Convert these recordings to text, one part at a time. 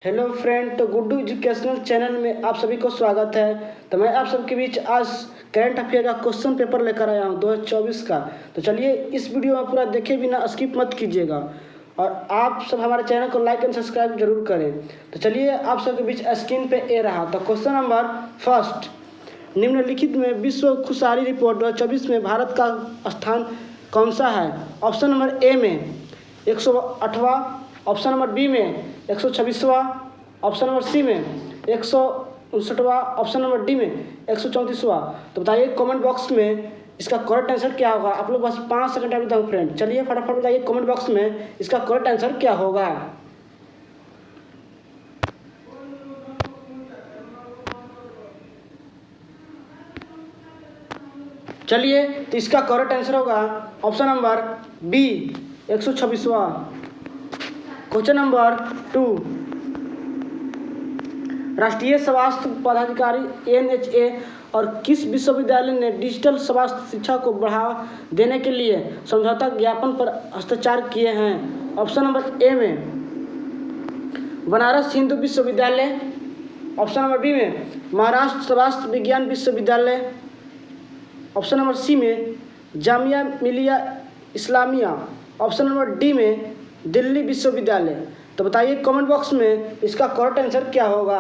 Hello friend, तो Guddu educational channel में आप सभी को स्वागत है। तो मैं आप सबके बीच आज करंट अफेयर का क्वेश्चन पेपर लेकर आया हूं 2024 का। तो चलिए इस वीडियो में पूरा देखे बिना स्किप मत कीजिएगा और आप सब हमारे चैनल को लाइक एंड सब्सक्राइब जरूर करें। तो चलिए आप सबके बीच स्क्रीन पे ए रहा। तो क्वेश्चन नंबर फर्स्ट, निम्नलिखित में विश्व खुशहाली रिपोर्ट 2024 में भारत का स्थान कौन सा है? ऑप्शन नंबर ए में 108वां, ऑप्शन नंबर बी में 126वां, ऑप्शन नंबर सी में 159वां, ऑप्शन नंबर डी में 134वां। तो बताइए कमेंट बॉक्स में इसका करेक्ट आंसर क्या होगा। आप लोग बस 5 सेकंड टाइम देता हूँ फ्रेंड। चलिए फटाफट बताइए कमेंट बॉक्स में इसका करेक्ट आंसर क्या होगा। चलिए तो इसका करेक्ट आंसर होगा ऑप्शन नंबर बी 126वां। क्वेश्चन नंबर 2, राष्ट्रीय स्वास्थ्य पदाधिकारी NHA और किस विश्वविद्यालय ने डिजिटल स्वास्थ्य शिक्षा को बढ़ावा देने के लिए समझौता ज्ञापन पर हस्ताक्षर किए हैं? ऑप्शन नंबर ए में बनारस हिंदू विश्वविद्यालय, ऑप्शन नंबर बी में महाराष्ट्र स्वास्थ्य विज्ञान विश्वविद्यालय, ऑप्शन नंबर सी में Jamia Millia Islamia, option number D में दिल्ली विश्वविद्यालय। तो बताइए कमेंट बॉक्स में इसका करेक्ट आंसर क्या होगा।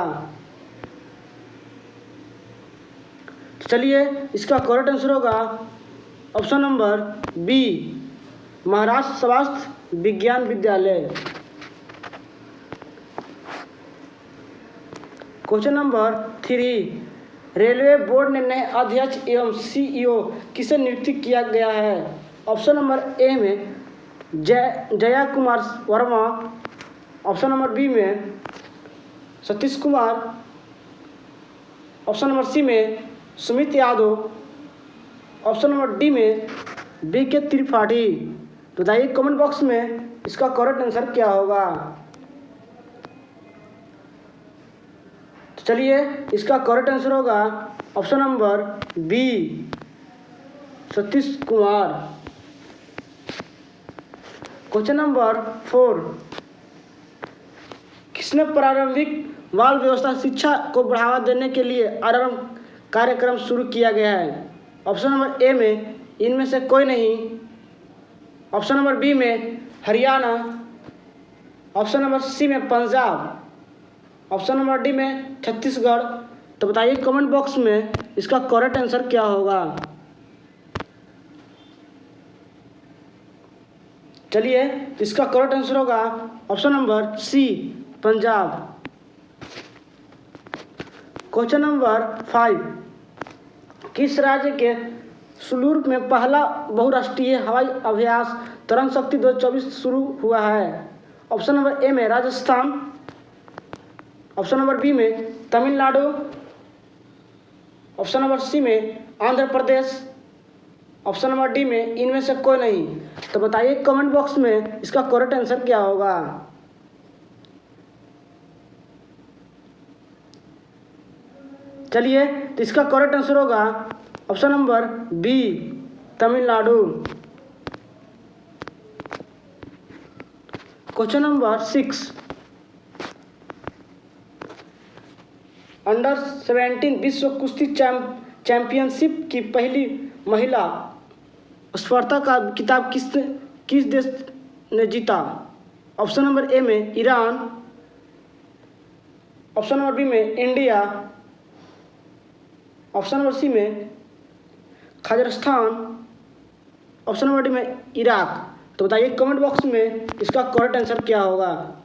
तो चलिए इसका करेक्ट आंसर होगा ऑप्शन नंबर बी महाराष्ट्र स्वास्थ्य विज्ञान विद्यालय। क्वेश्चन नंबर 3, रेलवे बोर्ड ने नए अध्यक्ष एवं CEO किसे नियुक्त किया गया है? ऑप्शन नंबर ए में Jaya Kumar Verma, option number B में Satish Kumar, option number C में Sumit Yadav, option number D में BK त्रिपाठी। तो बताइए कमेंट बॉक्स में इसका करेक्ट आंसर क्या होगा। तो चलिए इसका करेक्ट आंसर होगा option number B Satish Kumar. Question number 4, किसने प्रारंभिक बाल व्यवस्था शिक्षा को बढ़ावा देने के लिए आरंभ कार्यक्रम शुरू किया गया है? ऑप्शन नंबर ए में इनमें से कोई नहीं, ऑप्शन नंबर बी में हरियाणा, ऑप्शन नंबर सी में पंजाब, ऑप्शन नंबर डी में छत्तीसगढ़। तो बताइए कमेंट बॉक्स में इसका करेक्ट आंसर क्या होगा। चलिए इसका करेक्ट आंसर होगा option number C Punjab. Question number 5, किस राज्य के सुलूर में पहला बहुराष्ट्रीय हवाई अभ्यास तरंग शक्ति 2024 शुरू हुआ है? ऑप्शन नंबर ए में राजस्थान, ऑप्शन नंबर बी में तमिलनाडु, ऑप्शन नंबर सी में Andhra Pradesh, option number D में इनमें से कोई नहीं। तो बताइए कमेंट बॉक्स में इसका करेक्ट आंसर क्या होगा। चलिए तो इसका करेक्ट आंसर होगा option number B Tamil Nadu. Question number 6, under 17 विश्व कुश्ती चैंपियनशिप की पहली महिला स्पर्धा का खिताब किस देश ने जीता? ऑप्शन नंबर ए में ईरान, ऑप्शन नंबर बी में इंडिया, ऑप्शन नंबर सी में खाजरस्तान, ऑप्शन नंबर डी में इराक। तो बताइए कमेंट बॉक्स में इसका करेक्ट आंसर क्या होगा।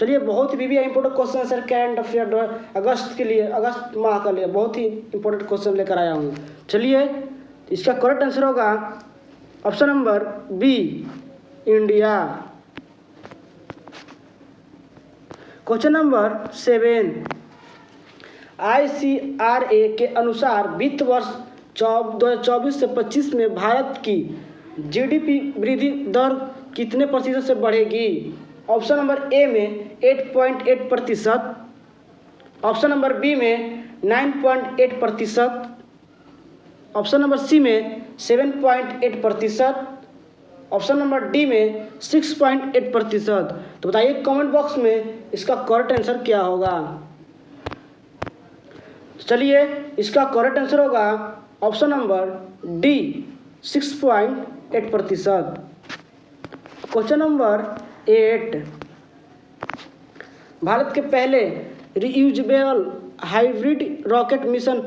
चलिए बहुत ही इंपॉर्टेंट क्वेश्चन है सर करंट अफेयर अगस्त के लिए, अगस्त माह के लिए बहुत ही इंपॉर्टेंट क्वेश्चन लेकर आया हूँ। चलिए इसका करेक्ट आंसर होगा option number B India. Question number 7, ICRA के अनुसार वित्त वर्ष 2024 से 25 में भारत की GDP वृद्धि दर कितने प्रतिशत से बढ़ेगी? ऑप्शन नंबर ए में 8.8%, ऑप्शन नंबर बी में 9.8%, ऑप्शन नंबर सी में 7.8%, ऑप्शन नंबर डी में 6.8%। तो बताइए कमेंट बॉक्स में इसका करेक्ट आंसर क्या होगा। चलिए इसका करेक्ट आंसर होगा option number D 6.8%। Question number 8, Bharat के पहले reusable hybrid rocket mission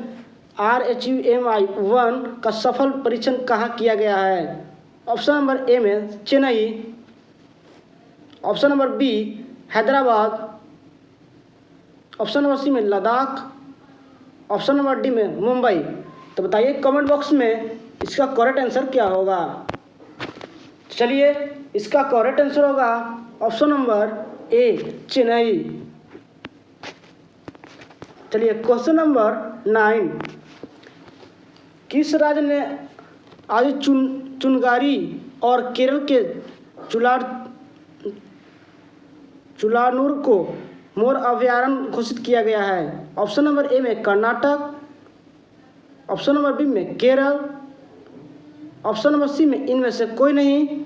RHUMI-1 का सफल परीक्षण कहाँ किया गया है। ऑप्शन नंबर ए में Chennai, option number B Hyderabad, option number C में लद्दाख, ऑप्शन नंबर डी में मुंबई। तो बताइए कमेंट बॉक्स में इसका करेक्ट आंसर क्या होगा। चलिए इसका करेक्ट आंसर होगा ऑप्शन नंबर ए चेन्नई। चलिए क्वेश्चन नंबर 9, किस राज्य ने आज चुनगारी और केरल के चुलानूर को मोर अभयारण्य घोषित किया गया है। ऑप्शन नंबर ए में कर्नाटक, ऑप्शन नंबर बी में केरल, ऑप्शन नंबर सी में इनमें से कोई नहीं,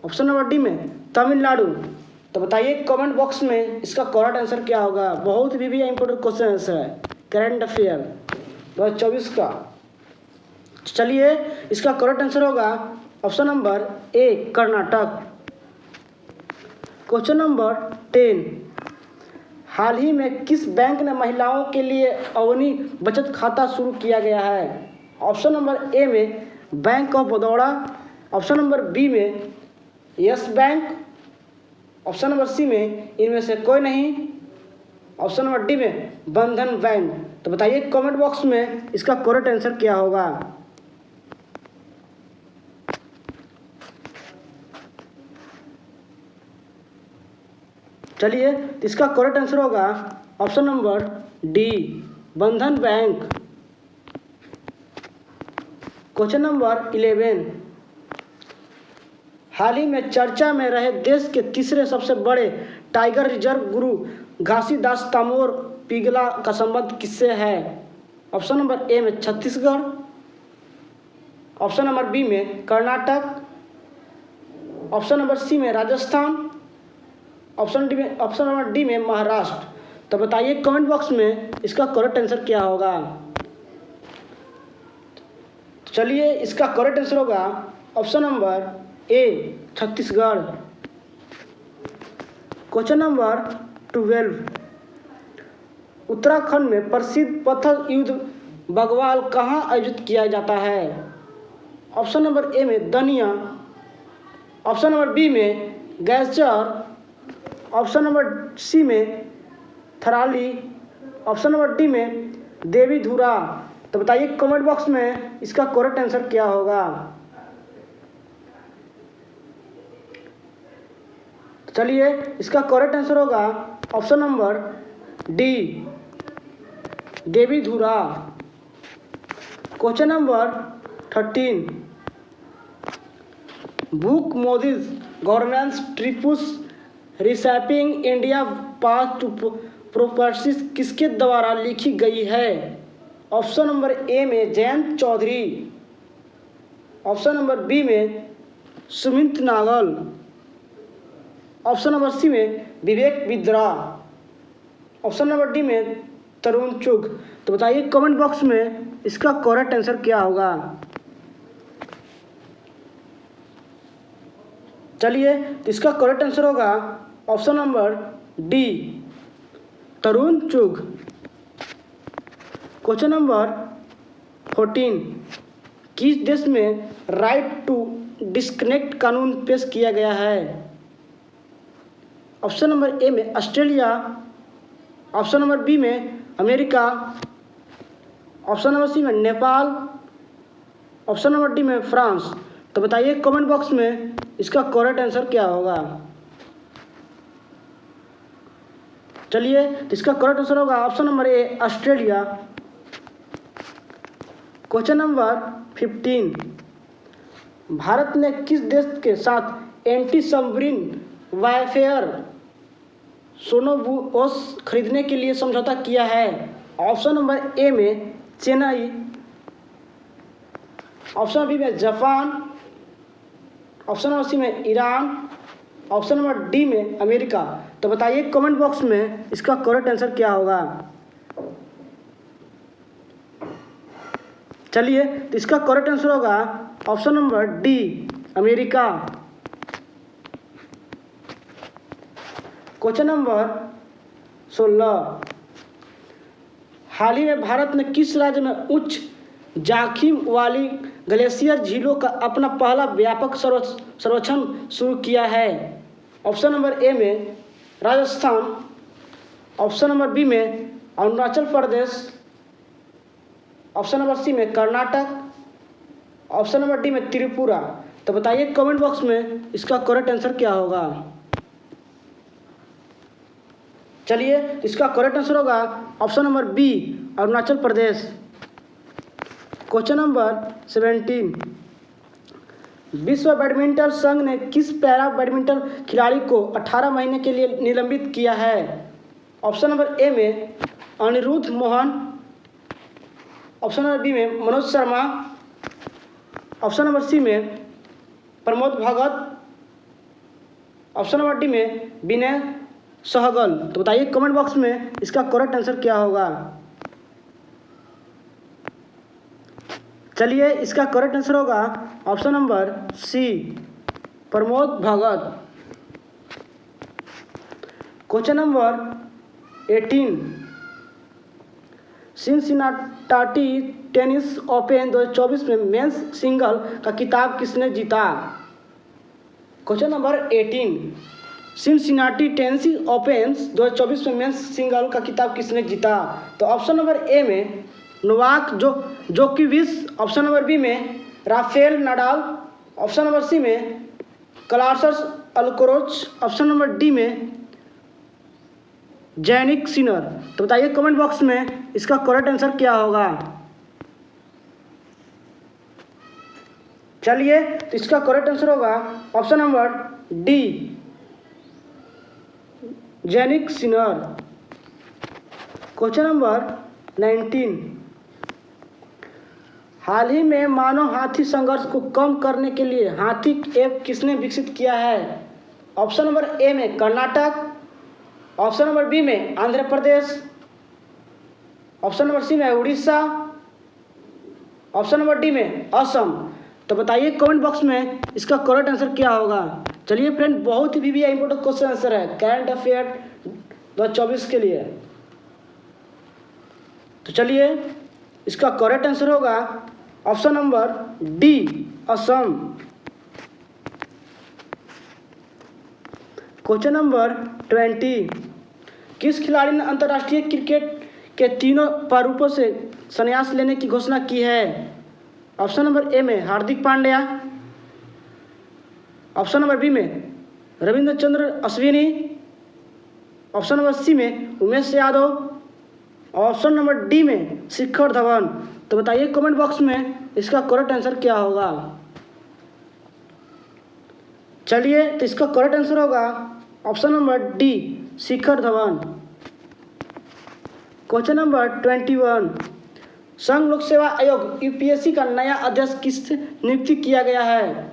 ऑप्शन नंबर डी में तमिलनाडु। तो बताइए कमेंट बॉक्स में इसका करेक्ट आंसर क्या होगा। बहुत भी इंपॉर्टेंट क्वेश्चन आंसर है करंट अफेयर 2024 का। चलिए इसका करेक्ट आंसर होगा ऑप्शन नंबर ए कर्नाटक। क्वेश्चन नंबर 10, हाल ही में किस बैंक ने महिलाओं के लिए अवनी बचत खाता शुरू किया गया है। ऑप्शन नंबर ए में bank of Baroda, option number B में yes bank, option number C में इनमें से कोई नहीं, ऑप्शन नंबर डी में बंधन बैंक। तो बताइए कमेंट बॉक्स में इसका करेक्ट आंसर क्या होगा। चलिए इसका करेक्ट आंसर होगा ऑप्शन नंबर डी बंधन बैंक। क्वेश्चन नंबर 11, हाल ही में चर्चा में रहे देश के तीसरे सबसे बड़े टाइगर रिजर्व गुरु घासीदास तमोर पिंगला का संबंध किससे है। ऑप्शन नंबर ए में छत्तीसगढ़, ऑप्शन नंबर बी में कर्नाटक, ऑप्शन नंबर सी में राजस्थान, ऑप्शन नंबर डी में महाराष्ट्र। तो बताइए कमेंट बॉक्स में इसका करेक्ट आंसर क्या होगा। चलिए इसका करेक्ट आंसर होगा ऑप्शन नंबर ए छत्तीसगढ़। क्वेश्चन नंबर 12, उत्तराखंड में प्रसिद्ध पत्थर युद्ध बगवाल कहाँ आयोजित किया जाता है। ऑप्शन नंबर ए में दनिया, ऑप्शन नंबर बी में गैसचर, ऑप्शन नंबर सी में थराली, ऑप्शन नंबर डी में देवीधुरा। तो बताइए कमेंट बॉक्स में इसका करेक्ट आंसर क्या होगा। चलिए इसका करेक्ट आंसर होगा option number D Devidhura. Question number 13, book Modi's governance trips reshaping India path to properties किसके द्वारा लिखी गई है। ऑप्शन नंबर ए में Jayant Chaudhary, option number B में Sumit Nagal, option number C में Vivek Bindra, option number D में तरुण चुग। तो बताइए कमेंट बॉक्स में इसका करेक्ट आंसर क्या होगा। चलिए इसका करेक्ट आंसर होगा ऑप्शन नंबर डी तरुण चुग। क्वेश्चन नंबर 14, किस देश में राइट टू डिस्कनेक्ट कानून पेश किया गया है। ऑप्शन नंबर ए में ऑस्ट्रेलिया, ऑप्शन नंबर बी में अमेरिका, ऑप्शन नंबर सी में नेपाल, ऑप्शन नंबर डी में फ्रांस। तो बताइए कमेंट बॉक्स में इसका करेक्ट आंसर क्या होगा। चलिए इसका करेक्ट आंसर होगा option number A Australia. Question number 15, Bharat ने किस देश के साथ एंटी सबमरीन वारफेयर सोनोबुओस खरीदने के लिए समझौता किया है। ऑप्शन नंबर ए में चेन्नई, ऑप्शन बी में जापान, ऑप्शन नंबर सी में ईरान, ऑप्शन नंबर डी में अमेरिका। तो बताइए कमेंट बॉक्स में इसका करेक्ट आंसर क्या होगा। चलिए, तो इसका करेक्ट आंसर होगा option number D, America. Question number 16, हाल ही में भारत ने किस राज्य में उच्च जोखिम वाली ग्लेशियर झीलों का अपना पहला व्यापक सर्वेक्षण शुरू किया है। ऑप्शन नंबर ए में राजस्थान, ऑप्शन नंबर बी में Arunachal Pradesh, option number C में कर्नाटक, ऑप्शन नंबर डी में त्रिपुरा। तो बताइए कमेंट बॉक्स में इसका करेक्ट आंसर क्या होगा। चलिए, इसका करेक्ट आंसर होगा option number B, Arunachal Pradesh. Question number 17, विश्व बैडमिंटन संघ ने किस पैरा बैडमिंटन खिलाड़ी को 18 महीने के लिए निलंबित किया है। ऑप्शन नंबर ए में Aniruddh Mohan, option number B में Manoj Sharma, option number C में Pramod Bhagat, option number D में विनय सहगल। तो बताइए कमेंट बॉक्स में इसका करेक्ट आंसर क्या होगा। चलिए, इसका करेक्ट आंसर होगा option number C, Pramod Bhagat. Question number 18, Cincinnati tennis open 2024 में मेंस सिंगल का खिताब किसने जीता। Question number 18, Cincinnati tennis open 2024 में मेंस सिंगल का खिताब किसने जीता। तो ऑप्शन नंबर ए में नोवाक जोकोविच, ऑप्शन नंबर बी में Rafael Nadal, option number C में Carlos Alcaraz, option number D में जैनिक सिनर। तो बताइए कमेंट बॉक्स में इसका करेक्ट आंसर क्या होगा। चलिए, तो इसका करेक्ट आंसर होगा option number D, Jannik Sinner. Question number 19, हाल ही में मानव हाथी संघर्ष को कम करने के लिए हाथी ऐप किसने विकसित किया है। ऑप्शन नंबर ए में कर्नाटक, ऑप्शन नंबर बी में Andhra Pradesh, option number C में उड़ीसा, ऑप्शन नंबर डी में असम। तो बताइए कमेंट बॉक्स में इसका करेक्ट आंसर क्या होगा। चलिए फ्रेंड, बहुत ही इंपॉर्टेंट क्वेश्चन आंसर है करंट अफेयर 2024 के लिए। तो चलिए, इसका करेक्ट आंसर होगा option number D, Assam. Question number 20, किस खिलाड़ी ने अंतर्राष्ट्रीय क्रिकेट के तीनों प्रारूपों से संन्यास लेने की घोषणा की है। ऑप्शन नंबर ए में Hardik Pandya, option number B में रविंद्र चंद्र अश्विनी, ऑप्शन नंबर सी में Umesh Yadav, option number D में शिखर धवन। तो बताइए कमेंट बॉक्स में इसका करेक्ट आंसर क्या होगा। चलिए, तो इसका करेक्ट आंसर होगा option number D, Shikhar Dhawan. Question number 21, संघ लोक सेवा आयोग यूपीएससी का नया अध्यक्ष किस नियुक्ति किया गया है।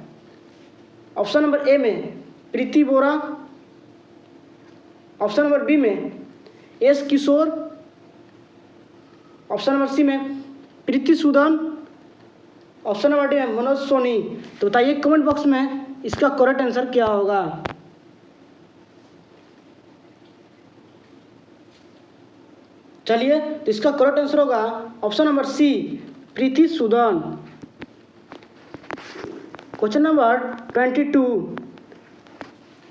ऑप्शन नंबर ए में प्रीति बोरा, ऑप्शन नंबर बी में एस किशोर, ऑप्शन नंबर सी में Preeti Sudan, option number D में मनोज सोनी। तो बताइए कमेंट बॉक्स में इसका करेक्ट आंसर क्या होगा। चलिए, तो इसका करेक्ट आंसर होगा ऑप्शन नंबर सी, प्रीति सूदन। क्वेश्चन नंबर 22,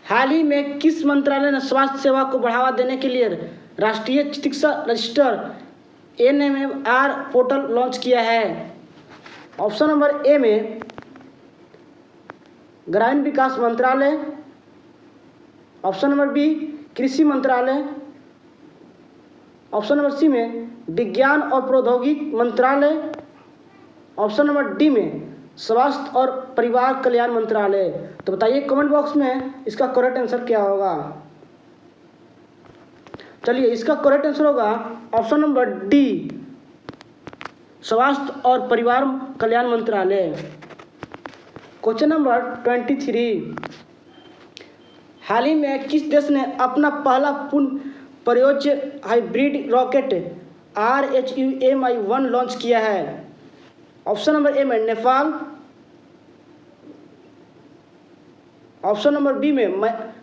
हाल ही में किस मंत्रालय ने स्वास्थ्य सेवा को बढ़ावा देने के लिए राष्ट्रीय चिकित्सा रजिस्टर NMR पोर्टल लॉन्च किया है। ऑप्शन नंबर ए में ग्रामीण विकास मंत्रालय, ऑप्शन नंबर बी कृषि मंत्रालय, ऑप्शन नंबर सी में विज्ञान और प्रौद्योगिकी मंत्रालय, ऑप्शन नंबर डी में स्वास्थ्य और परिवार कल्याण मंत्रालय। तो बताइए कमेंट बॉक्स में इसका करेक्ट आंसर क्या होगा। चलिए, इसका करेक्ट आंसर होगा ऑप्शन नंबर डी, स्वास्थ्य और परिवार कल्याण मंत्रालय। क्वेश्चन नंबर 23, हाल ही में किस देश ने अपना पहला पूर्ण प्रयोज्य हाइब्रिड रॉकेट RHUMI-1 लॉन्च किया है? ऑप्शन नंबर ए में नेपाल, ऑप्शन नंबर बी में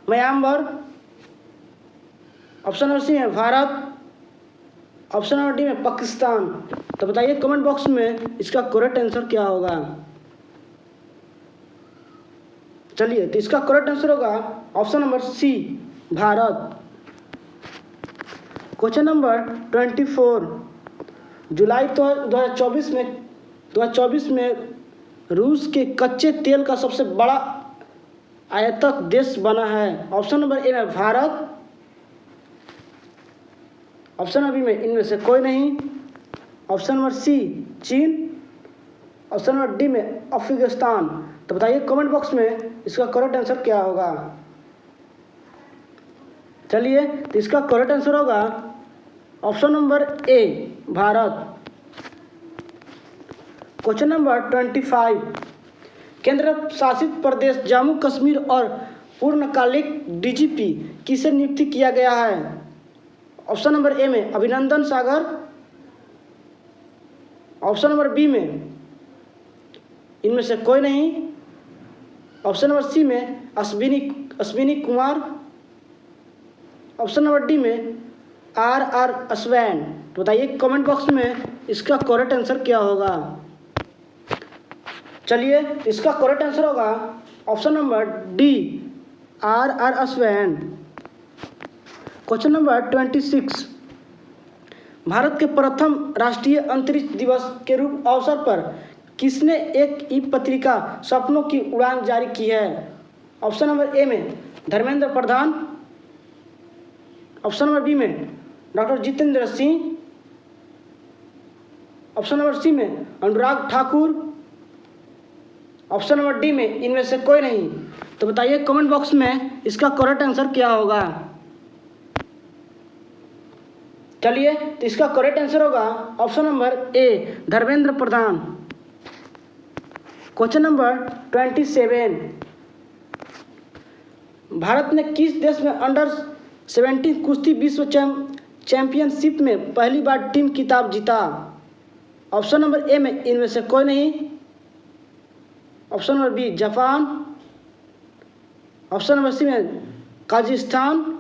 म्यांमार, ऑप्शन नंबर सी में भारत, ऑप्शन नंबर डी में पाकिस्तान। तो बताइए कमेंट बॉक्स में इसका करेक्ट आंसर क्या होगा। चलिए, तो इसका करेक्ट आंसर होगा option number C, Bharat. Question number 24, जुलाई 2024 में रूस के कच्चे तेल का सबसे बड़ा आयातक देश बना है? ऑप्शन नंबर ए में भारत, ऑप्शन नंबर बी में इनमें से कोई नहीं, ऑप्शन नंबर सी चीन, ऑप्शन नंबर डी में अफगानिस्तान। तो बताइए कमेंट बॉक्स में इसका करेक्ट आंसर क्या होगा। चलिए, तो इसका करेक्ट आंसर होगा ऑप्शन नंबर ए, भारत। क्वेश्चन नंबर 25, केंद्र शासित प्रदेश जम्मू कश्मीर और पूर्णकालिक DGP किसे नियुक्त किया गया है? ऑप्शन नंबर ए में अभिनंदन सागर, ऑप्शन नंबर बी में इनमें से कोई नहीं, ऑप्शन नंबर सी में Ashwini Kumar, option number D में RR अश्वैन। तो बताइए कमेंट बॉक्स में इसका करेक्ट आंसर क्या होगा। चलिए, इसका करेक्ट आंसर होगा option number D, RR Ashwin. Question number 26, Bharat के प्रथम राष्ट्रीय अंतरिक्ष दिवस के रूप अवसर पर किसने एक ई पत्रिका सपनों की उड़ान जारी की है? ऑप्शन नंबर ए में Dharmendra Pradhan, option number B में doctor Jitendra Singh, option number C में Anurag Thakur, option number D में इनमें से कोई नहीं। तो बताइए कमेंट बॉक्स में इसका करेक्ट आंसर क्या होगा। चलिए, तो इसका करेक्ट आंसर होगा ऑप्शन नंबर ए, धर्मेंद्र प्रधान। क्वेश्चन नंबर 27, भारत ने किस देश में अंडर 17 कुश्ती विश्व चैंपियनशिप में पहली बार टीम खिताब जीता? ऑप्शन नंबर ए में इनमें से कोई नहीं, option number B Japan, option number C में काजाकिस्तान,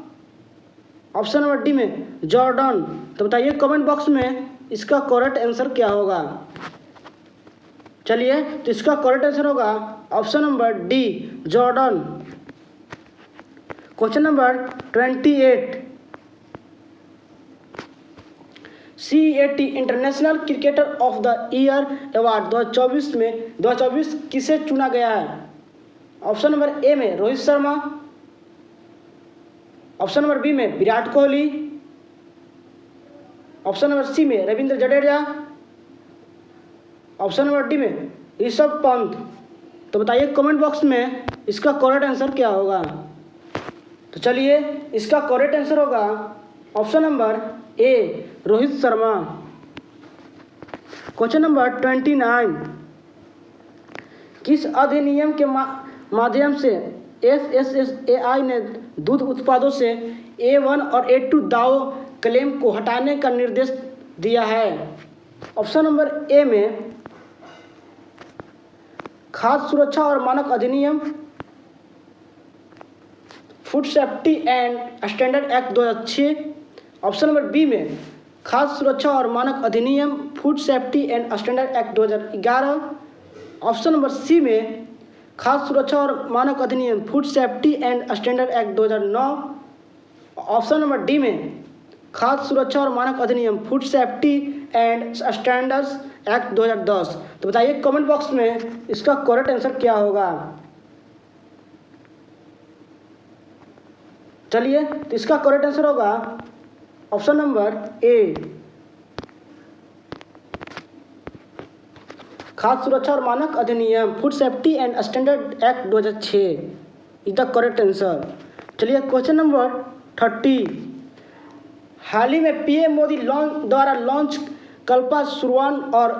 ऑप्शन नंबर डी में जॉर्डन। तो बताइए कमेंट बॉक्स में इसका करेक्ट आंसर क्या होगा। चलिए, तो इसका करेक्ट आंसर होगा option number D, Jordan. Question number 28, CAT international cricketer of the year award 2024 किसे चुना गया है? ऑप्शन नंबर ए में Rohit Sharma, option number B में Virat Kohli, option number C में Ravindra Jadeja, option number D में ऋषभ पंत। तो बताइए कमेंट बॉक्स में इसका करेक्ट आंसर क्या होगा। तो चलिए, इसका करेक्ट आंसर होगा ऑप्शन नंबर ए, रोहित शर्मा। क्वेश्चन नंबर 29, किस अधिनियम के माध्यम से FSSAI ने दूध उत्पादों से A1 और A2 दावों क्लेम को हटाने का निर्देश दिया है? ऑप्शन नंबर ए में खाद्य सुरक्षा और मानक अधिनियम, food safety and standard act 2006, option number B में खाद्य सुरक्षा और मानक अधिनियम, food safety and standard act 2011, option number C में खाद्य सुरक्षा और मानक अधिनियम, food safety and standard act 2009, option number D में खाद्य सुरक्षा और मानक अधिनियम, food safety and standards act 2010। तो बताइए कमेंट बॉक्स में इसका करेक्ट आंसर क्या होगा। चलिए, तो इसका करेक्ट आंसर होगा ऑप्शन नंबर ए, खाद्य सुरक्षा और मानक अधिनियम, food safety and standard act 2006 is the correct answer. चलिए, क्वेश्चन नंबर 30, हाल ही में PM मोदी द्वारा लॉन्च कल्पा सुरवन और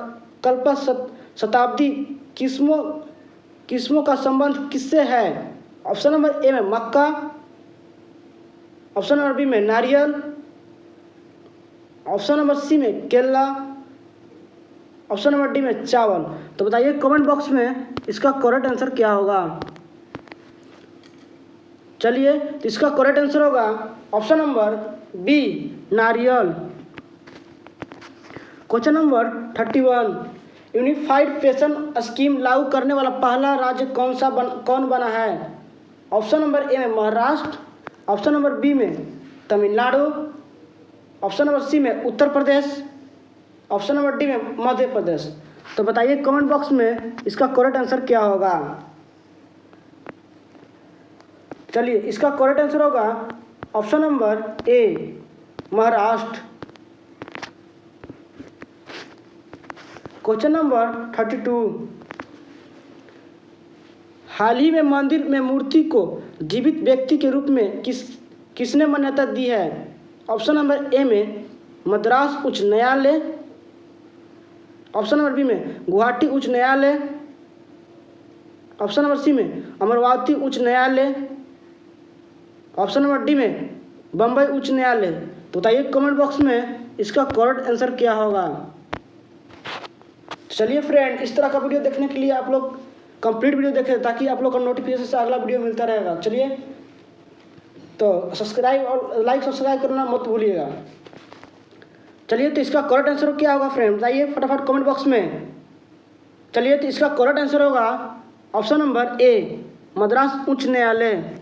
कल्पा शताब्दी किस्मों किस्मों का संबंध किससे है? ऑप्शन नंबर ए में मक्का, ऑप्शन नंबर बी में नारियल, ऑप्शन नंबर सी में केला, ऑप्शन नंबर डी में चावल। तो बताइए कमेंट बॉक्स में इसका करेक्ट आंसर क्या होगा। चलिए, तो इसका करेक्ट आंसर होगा ऑप्शन नंबर बी नारियल। Question number 31, unified pension scheme लागू करने वाला पहला राज्य कौन बना है? ऑप्शन नंबर ए में महाराष्ट्र, ऑप्शन नंबर बी में तमिलनाडु, ऑप्शन नंबर सी में Uttar Pradesh, option number D में मध्य प्रदेश। तो बताइए कमेंट बॉक्स में इसका करेक्ट आंसर क्या होगा। चलिए, इसका करेक्ट आंसर होगा ऑप्शन नंबर ए महाराष्ट्र। क्वेश्चन नंबर 32, हाल ही में मंदिर में मूर्ति को जीवित व्यक्ति के रूप में किसने मान्यता दी है? ऑप्शन नंबर ए में मद्रास उच्च न्यायालय, ऑप्शन नंबर बी में गुवाहाटी उच्च न्यायालय, ऑप्शन नंबर सी में अमरावती उच्च न्यायालय, ऑप्शन नंबर डी में बम्बई उच्च न्यायालय। तो बताइए कमेंट बॉक्स में इसका करेक्ट आंसर क्या होगा। चलिए फ्रेंड, इस तरह का वीडियो देखने के लिए आप लोग कंप्लीट वीडियो देखें ताकि आप लोग का नोटिफिकेशन से अगला वीडियो मिलता रहेगा। चलिए, तो सब्सक्राइब और लाइक सब्सक्राइब करना मत भूलिएगा। चलिए, तो इसका करेक्ट आंसर क्या होगा फ्रेंड, बताइए फटाफट कमेंट बॉक्स में। चलिए, तो इसका करेक्ट आंसर होगा ऑप्शन नंबर ए मद्रास उच्च न्यायालय।